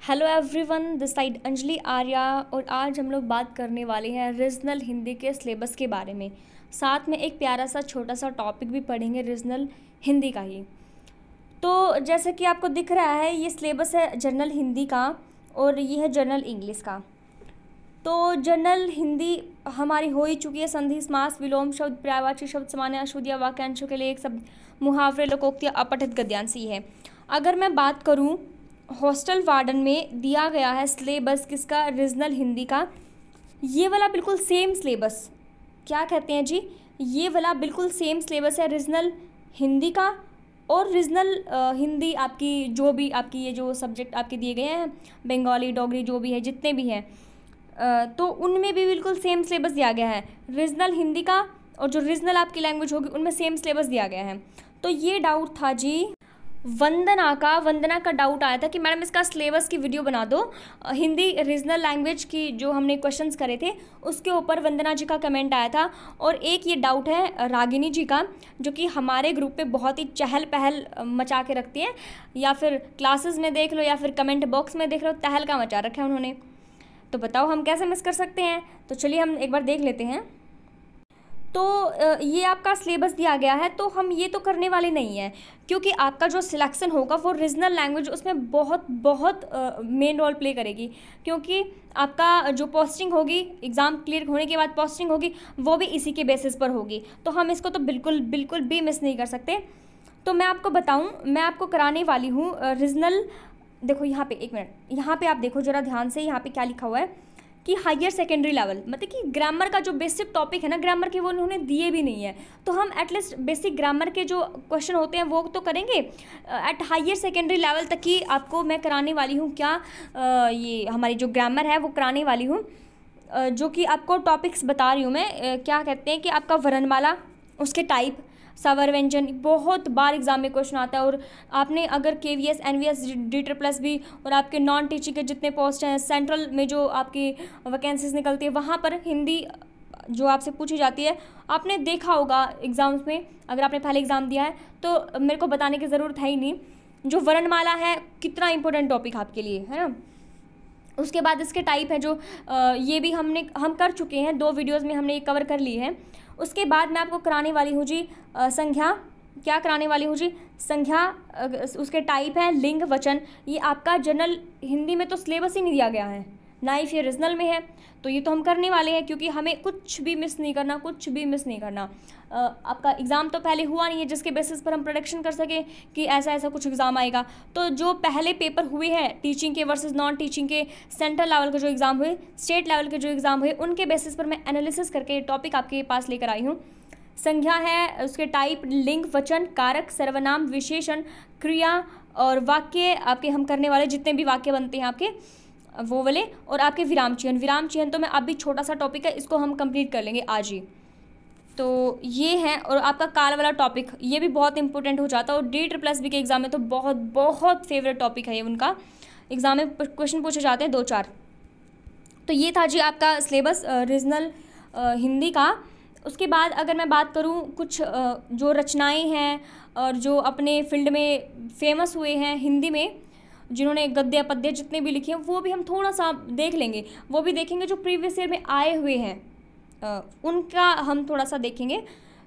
Hello everyone, this side Anjali Arya. और आज हम लोग बात करने वाले हैं रीजनल हिंदी के सिलेबस के बारे में। साथ में एक प्यारा सा छोटा सा टॉपिक भी पढ़ेंगे रीजनल हिंदी का ही। तो जैसे कि आपको दिख रहा है, ये सिलेबस है जनरल हिंदी का और ये है जनरल इंग्लिश का। तो जनरल हिंदी हमारी हो ही चुकी है। संधि, समास, विलोम शब्द, पर्यायवाची शब्द, सामान्य, अशुद्ध या वाक्यांशों के लिए एक शब्द, मुहावरे, लोकोक्तियाँ, अपठित गद्यांश ही है। अगर मैं बात करूँ, हॉस्टल वार्डन में दिया गया है सिलेबस किसका? रीजनल हिंदी का। ये वाला बिल्कुल सेम सिलेबस, क्या कहते हैं जी, ये वाला बिल्कुल सेम सिलेबस है रीजनल हिंदी का। और रीजनल हिंदी आपकी जो भी आपकी ये जो सब्जेक्ट आपके दिए गए हैं, बंगाली, डोगरी, जो भी है, जितने भी हैं, तो उनमें भी बिल्कुल सेम सिलेबस दिया गया है रीजनल हिंदी का। और जो रीजनल आपकी लैंग्वेज होगी उनमें सेम सिलेबस दिया गया है। तो ये डाउट था जी वंदना का डाउट आया था कि मैडम इसका सिलेबस की वीडियो बना दो। हिंदी रीजनल लैंग्वेज की जो हमने क्वेश्चंस करे थे उसके ऊपर वंदना जी का कमेंट आया था। और एक ये डाउट है रागिनी जी का, जो कि हमारे ग्रुप पे बहुत ही चहल पहल मचा के रखती हैं, या फिर क्लासेस में देख लो या फिर कमेंट बॉक्स में देख लो, तहलका मचा रखा है उन्होंने। तो बताओ हम कैसे मिस कर सकते हैं। तो चलिए हम एक बार देख लेते हैं। तो ये आपका सिलेबस दिया गया है, तो हम ये तो करने वाले नहीं हैं, क्योंकि आपका जो सिलेक्शन होगा वो रीजनल लैंग्वेज उसमें बहुत बहुत मेन रोल प्ले करेगी। क्योंकि आपका जो पोस्टिंग होगी, एग्ज़ाम क्लियर होने के बाद पोस्टिंग होगी, वो भी इसी के बेसिस पर होगी। तो हम इसको तो बिल्कुल बिल्कुल भी मिस नहीं कर सकते। तो मैं आपको बताऊँ, मैं आपको कराने वाली हूँ रीजनल। देखो यहाँ पे, एक मिनट, यहाँ पे आप देखो ज़रा ध्यान से, यहाँ पे क्या लिखा हुआ है कि हायर सेकेंडरी लेवल, मतलब कि ग्रामर का जो बेसिक टॉपिक है ना, ग्रामर के वो उन्होंने दिए भी नहीं है। तो हम एटलीस्ट बेसिक ग्रामर के जो क्वेश्चन होते हैं वो तो करेंगे। एट हायर सेकेंडरी लेवल तक ही आपको मैं कराने वाली हूँ। क्या ये हमारी जो ग्रामर है वो कराने वाली हूँ। जो कि आपको टॉपिक्स बता रही हूँ मैं। क्या कहते हैं कि आपका वर्णमाला, उसके टाइप, सवर व्यंजन, बहुत बार एग्जाम में क्वेश्चन आता है। और आपने अगर KVS, NVS, डीटर प्लस भी, और आपके नॉन टीचिंग के जितने पोस्ट हैं, सेंट्रल में जो आपकी वैकेंसीज निकलती है, वहाँ पर हिंदी जो आपसे पूछी जाती है, आपने देखा होगा एग्ज़ाम्स में। अगर आपने पहले एग्ज़ाम दिया है तो मेरे को बताने की ज़रूरत है ही नहीं। जो वर्णमाला है, कितना इंपॉर्टेंट टॉपिक आपके लिए, है ना। उसके बाद इसके टाइप है जो ये भी हम कर चुके हैं, 2 वीडियोज़ में हमने ये कवर कर ली है। उसके बाद मैं आपको कराने वाली हूँ जी संख्या। क्या कराने वाली हूँ जी? संख्या। उसके टाइप है लिंग, वचन। ये आपका जनरल हिंदी में तो सिलेबस ही नहीं दिया गया है, ना ही फिर रीजनल में है। तो ये तो हम करने वाले हैं, क्योंकि हमें कुछ भी मिस नहीं करना, कुछ भी मिस नहीं करना। आपका एग्ज़ाम तो पहले हुआ नहीं है जिसके बेसिस पर हम प्रोडिक्शन कर सकें कि ऐसा ऐसा कुछ एग्ज़ाम आएगा। तो जो पहले पेपर हुए हैं टीचिंग के वर्सेस नॉन टीचिंग के, सेंट्रल लेवल के जो एग्ज़ाम हुए, स्टेट लेवल के जो एग्ज़ाम हुए, उनके बेसिस पर मैं एनालिसिस करके टॉपिक आपके पास लेकर आई हूँ। संज्ञा है, उसके टाइप लिंग, वचन, कारक, सर्वनाम, विशेषण, क्रिया और वाक्य आपके हम करने वाले, जितने भी वाक्य बनते हैं आपके वो वाले। और आपके विराम चिन्ह तो मैं अभी छोटा सा टॉपिक है, इसको हम कंप्लीट कर लेंगे आज ही। तो ये है। और आपका काल वाला टॉपिक, ये भी बहुत इंपॉर्टेंट हो जाता है। और DSSB के एग्ज़ाम में तो बहुत बहुत फेवरेट टॉपिक है ये उनका। एग्ज़ाम में क्वेश्चन पूछे जाते हैं 2-4। तो ये था जी आपका सिलेबस रीजनल हिंदी का। उसके बाद अगर मैं बात करूँ कुछ जो रचनाएं हैं और जो अपने फील्ड में फेमस हुए हैं हिंदी में, जिन्होंने गद्य पद्य जितने भी लिखे हैं, वो भी हम थोड़ा सा देख लेंगे। वो भी देखेंगे जो प्रीवियस ईयर में आए हुए हैं, उनका हम थोड़ा सा देखेंगे।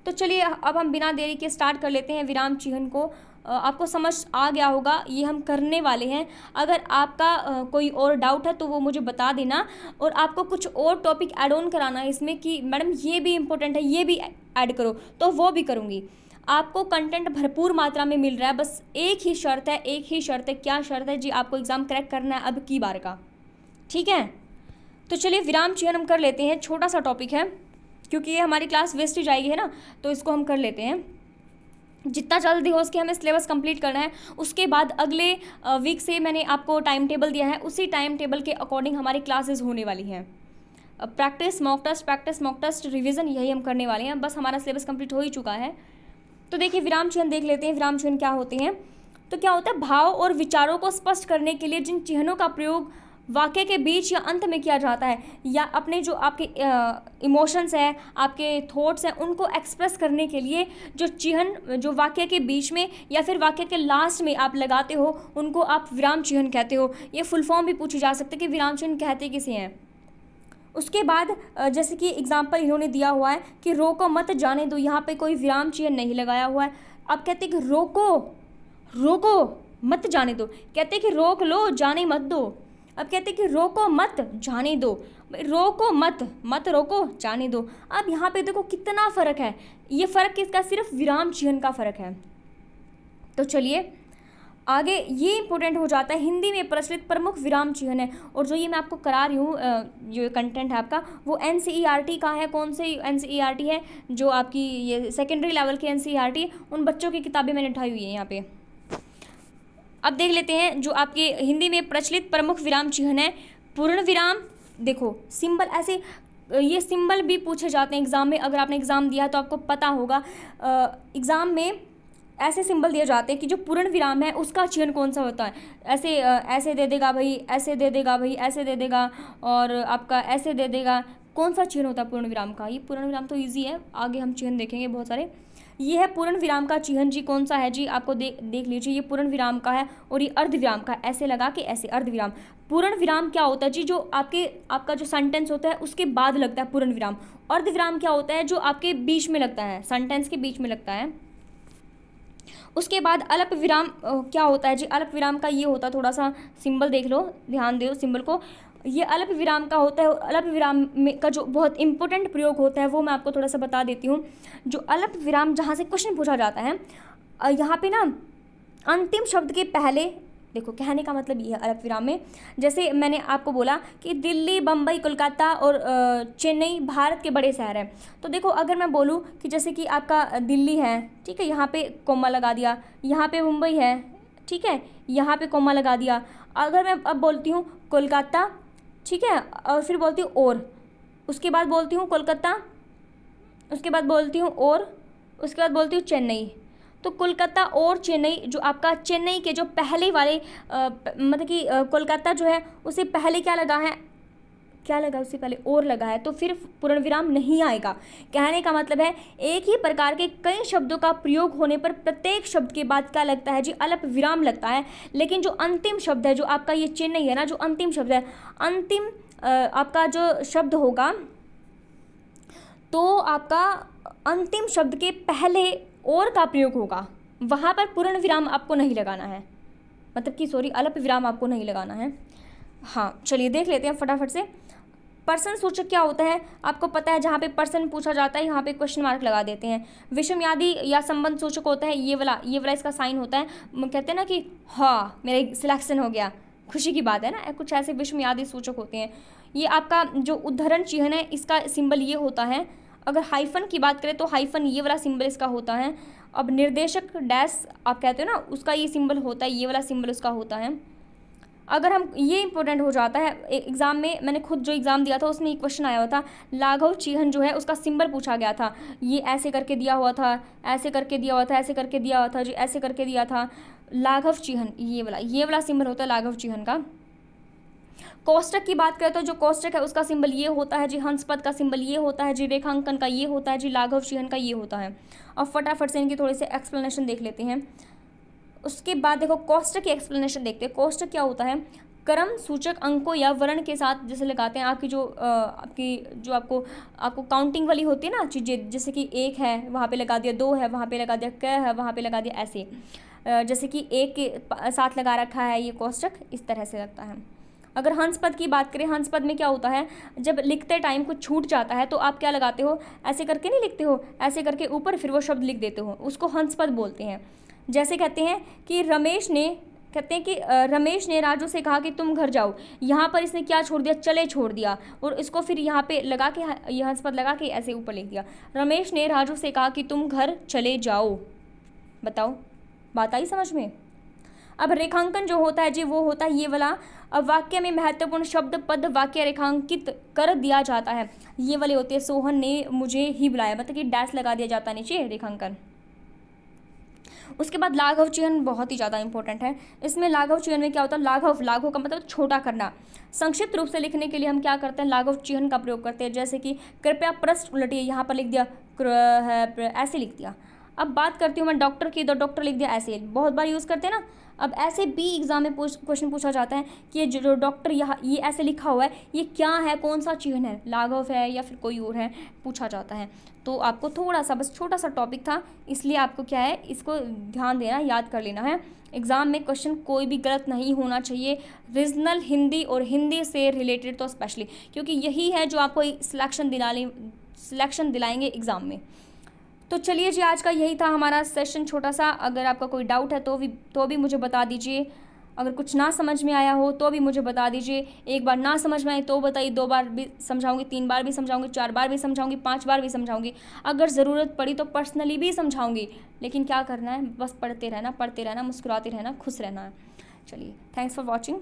तो चलिए अब हम बिना देरी के स्टार्ट कर लेते हैं विराम चिन्ह को। आपको समझ आ गया होगा, ये हम करने वाले हैं। अगर आपका कोई और डाउट है तो वो मुझे बता देना। और आपको कुछ और टॉपिक ऐड ऑन कराना है इसमें कि मैडम ये भी इम्पोर्टेंट है, ये भी ऐड करो, तो वो भी करूँगी। आपको कंटेंट भरपूर मात्रा में मिल रहा है, बस एक ही शर्त है, एक ही शर्त है। क्या शर्त है जी? आपको एग्ज़ाम क्रैक करना है अब की बार का, ठीक है। तो चलिए विराम चिन्ह हम कर लेते हैं। छोटा सा टॉपिक है, क्योंकि ये हमारी क्लास वेस्ट ही जाएगी, है ना, तो इसको हम कर लेते हैं। जितना जल्दी हो सके हमें सिलेबस कंप्लीट करना है। उसके बाद अगले वीक से मैंने आपको टाइम टेबल दिया है, उसी टाइम टेबल के अकॉर्डिंग हमारी क्लासेस होने वाली हैं। प्रैक्टिस मॉक टेस्ट, रिवीजन, यही हम करने वाले हैं। बस हमारा सिलेबस कंप्लीट हो ही चुका है। तो देखिए विराम चिन्ह देख लेते हैं। विराम चिन्ह क्या होते हैं? तो क्या होता है, भाव और विचारों को स्पष्ट करने के लिए जिन चिन्हों का प्रयोग वाक्य के बीच या अंत में किया जाता है, या अपने जो आपके इमोशंस हैं, आपके थॉट्स हैं, उनको एक्सप्रेस करने के लिए जो चिन्ह जो वाक्य के बीच में या फिर वाक्य के लास्ट में आप लगाते हो, उनको आप विराम चिन्ह कहते हो। ये फुल फॉर्म भी पूछी जा सकती है कि विराम चिन्ह कहते किसे हैं। उसके बाद जैसे कि एग्जाम्पल इन्होंने दिया हुआ है कि रोको मत जाने दो, यहाँ पे कोई विराम चिन्ह नहीं लगाया हुआ है। अब कहते हैं कि रोको मत जाने दो, कहते हैं कि रोक लो जाने मत दो। अब कहते हैं कि रोको मत जाने दो, रोको मत रोको जाने दो। अब यहाँ पे देखो कितना फ़र्क है, ये फ़र्क किसका, सिर्फ विराम चिन्ह का फ़र्क है। तो चलिए आगे, ये इंपॉर्टेंट हो जाता है, हिंदी में प्रचलित प्रमुख विराम चिन्ह है। और जो ये मैं आपको करा रही हूँ जो कंटेंट है आपका, वो NCERT का है। कौन से NCERT है, जो आपकी ये सेकेंडरी लेवल की NCERT, उन बच्चों की किताबें मैंने उठाई हुई है यहाँ पे। अब देख लेते हैं जो आपके हिंदी में प्रचलित प्रमुख विराम चिन्ह है। पूर्ण विराम, देखो सिंबल ऐसे, ये सिंबल भी पूछे जाते हैं एग्ज़ाम में। अगर आपने एग्ज़ाम दिया है तो आपको पता होगा, एग्ज़ाम में ऐसे सिंबल दिए जाते हैं कि जो पूर्ण विराम है उसका चिन्ह कौन सा होता है। ऐसे दे देगा भाई, ऐसे दे देगा भाई, ऐसे दे देगा, और आपका ऐसे दे देगा। कौन सा चिन्ह होता है पूर्ण विराम का? ये पूर्ण विराम तो ईजी है, आगे हम चिन्ह देखेंगे बहुत सारे। ये है पूर्ण विराम का चिन्ह जी, कौन सा है जी, आपको देख लीजिए, ये पूर्ण विराम का है। और ये अर्ध विराम का, ऐसे लगा के ऐसे अर्ध विराम। पूर्ण विराम क्या होता है जी, जो आपका जो सेंटेंस होता है उसके बाद लगता है पूर्ण विराम। अर्ध विराम क्या होता है, जो आपके बीच में लगता है, सेंटेंस के बीच में लगता है। उसके बाद अल्प विराम क्या होता है जी, अल्प विराम का ये होता है, थोड़ा सा सिंबल देख लो, ध्यान दो सिंबल को। ये अल्प विराम का होता है। अल्प विराम में का जो बहुत इंपॉर्टेंट प्रयोग होता है वो मैं आपको थोड़ा सा बता देती हूँ। जो अल्प विराम, जहाँ से क्वेश्चन पूछा जाता है, यहाँ पे ना अंतिम शब्द के पहले, देखो कहने का मतलब ये है अल्प विराम में, जैसे मैंने आपको बोला कि दिल्ली, बम्बई, कोलकाता और चेन्नई भारत के बड़े शहर हैं। तो देखो अगर मैं बोलूँ कि जैसे कि आपका दिल्ली है, ठीक है, यहाँ पे कोमा लगा दिया, यहाँ पे मुंबई है, ठीक है, यहाँ पे कोमा लगा दिया। अगर मैं अब बोलती हूँ कोलकाता, ठीक है, और फिर बोलती हूँ और, उसके बाद बोलती हूँ कोलकाता, उसके बाद बोलती हूँ और, उसके बाद बोलती हूँ चेन्नई। तो कोलकाता और चेन्नई, जो आपका चेन्नई के जो पहले वाले मतलब कि कोलकाता जो है उससे पहले क्या लगा है, क्या लगा उससे पहले और लगा है, तो फिर पूर्ण विराम नहीं आएगा। कहने का मतलब है एक ही प्रकार के कई शब्दों का प्रयोग होने पर प्रत्येक शब्द के बाद क्या लगता है जी, अल्प विराम लगता है। लेकिन जो अंतिम शब्द है, जो आपका ये चेन्नई है ना, जो अंतिम शब्द है, अंतिम आपका जो शब्द होगा, तो आपका अंतिम शब्द के पहले और का प्रयोग होगा, वहाँ पर पूर्ण विराम आपको नहीं लगाना है, मतलब कि सॉरी, अल्प विराम आपको नहीं लगाना है। हाँ चलिए देख लेते हैं फटाफट से। पर्सन सूचक क्या होता है, आपको पता है, जहाँ पे पर्सन पूछा जाता है यहाँ पे क्वेश्चन मार्क लगा देते हैं। विषमयादी या संबंध सूचक होता है, ये वाला इसका साइन होता है। कहते हैं ना कि हाँ मेरा सिलेक्शन हो गया, खुशी की बात है ना, कुछ ऐसे विषमयादी सूचक होते हैं। ये आपका जो उद्धरण चिन्ह है, इसका सिंबल ये होता है। अगर हाइफन की बात करें तो हाइफन ये वाला सिंबल इसका होता है। अब निर्देशक डैश आप कहते हो ना, उसका ये सिंबल होता है, ये वाला सिंबल उसका होता है। अगर हम, ये इंपॉर्टेंट हो जाता है एग्ज़ाम में, मैंने खुद जो एग्ज़ाम दिया था उसमें एक क्वेश्चन आया हुआ था, लाघव चिन्ह जो है उसका सिंबल पूछा गया था। ये ऐसे करके दिया हुआ था, ऐसे करके दिया हुआ था, ऐसे करके दिया हुआ था जी, ऐसे करके दिया था। लाघव चिन्ह ये वाला सिंबल होता है लाघव चिन्ह का। कोष्टक की बात करें तो जो कोष्टक है उसका सिंबल ये होता है जी, हंसपद का सिंबल ये होता है जी, रेखांकन का ये होता है जी, लाघव चिन्ह का ये होता है। अब फटाफट से इनकी थोड़ी सी एक्सप्लेनेशन देख लेते हैं। उसके बाद देखो कोष्टक की एक्सप्लेनेशन देखते हैं। कोष्टक क्या होता है, क्रम सूचक अंकों या वर्ण के साथ जैसे लगाते हैं, आपकी जो आपको काउंटिंग वाली होती है ना चीज़ें, जैसे कि 1 है वहाँ पे लगा दिया, 2 है वहाँ पे लगा दिया, क है वहाँ पे लगा दिया, ऐसे जैसे कि 1 के साथ लगा रखा है, ये कोष्टक इस तरह से लगता है। अगर हंसपद की बात करें, हंसपद में क्या होता है, जब लिखते टाइम कुछ छूट जाता है तो आप क्या लगाते हो, ऐसे करके नहीं लिखते हो, ऐसे करके ऊपर फिर वो शब्द लिख देते हो, उसको हंसपद बोलते हैं। जैसे कहते हैं कि रमेश ने राजू से कहा कि तुम घर जाओ, यहाँ पर इसने क्या छोड़ दिया, चले छोड़ दिया, और इसको फिर यहाँ पे लगा के, ये हंसपद लगा के ऐसे ऊपर लिख दिया। रमेश ने राजू से कहा कि तुम घर चले जाओ। बताओ, बात आई समझ में? अब रेखांकन जो होता है जी, वो होता है ये वाला। अब वाक्य में महत्वपूर्ण शब्द पद वाक्य रेखांकित कर दिया जाता है, ये वाले होते हैं। सोहन ने मुझे ही बुलाया, मतलब कि डैश लगा दिया जाता है नीचे, रेखांकन। उसके बाद लाघव चिन्ह बहुत ही ज़्यादा इंपॉर्टेंट है। इसमें लाघव चिन्ह में क्या होता है, लाघव का मतलब छोटा करना। संक्षिप्त रूप से लिखने के लिए हम क्या करते हैं, लाघव चिह्न का प्रयोग करते हैं, जैसे कि कृपया पृष्ठ उलटिए, यहाँ पर लिख दिया ऐसे लिख दिया। अब बात करती हूँ मैं डॉक्टर की, तो डॉक्टर लिख दिया ऐसे, बहुत बार यूज़ करते हैं ना। अब ऐसे भी एग्जाम में क्वेश्चन पूछा जाता है कि ये जो डॉक्टर यहाँ ये ऐसे लिखा हुआ है, ये क्या है, कौन सा चिन्ह है, लाघव है या फिर कोई और है, पूछा जाता है। तो आपको थोड़ा सा, बस छोटा सा टॉपिक था, इसलिए आपको क्या है, इसको ध्यान देना, याद कर लेना है। एग्ज़ाम में क्वेश्चन कोई भी गलत नहीं होना चाहिए, रीजनल हिंदी और हिंदी से रिलेटेड तो स्पेशली, क्योंकि यही है जो आपको सिलेक्शन दिलाएंगे एग्ज़ाम में। तो चलिए जी, आज का यही था हमारा सेशन छोटा सा। अगर आपका कोई डाउट है तो भी मुझे बता दीजिए। अगर कुछ ना समझ में आया हो तो भी मुझे बता दीजिए। एक बार ना समझ में आए तो बताइए, 2 बार भी समझाऊंगी, 3 बार भी समझाऊंगी, 4 बार भी समझाऊंगी, 5 बार भी समझाऊंगी। अगर ज़रूरत पड़ी तो पर्सनली भी समझाऊंगी। लेकिन क्या करना है, बस पढ़ते रहना, मुस्कुराते रहना, खुश रहना है। चलिए, थैंक्स फॉर वॉचिंग।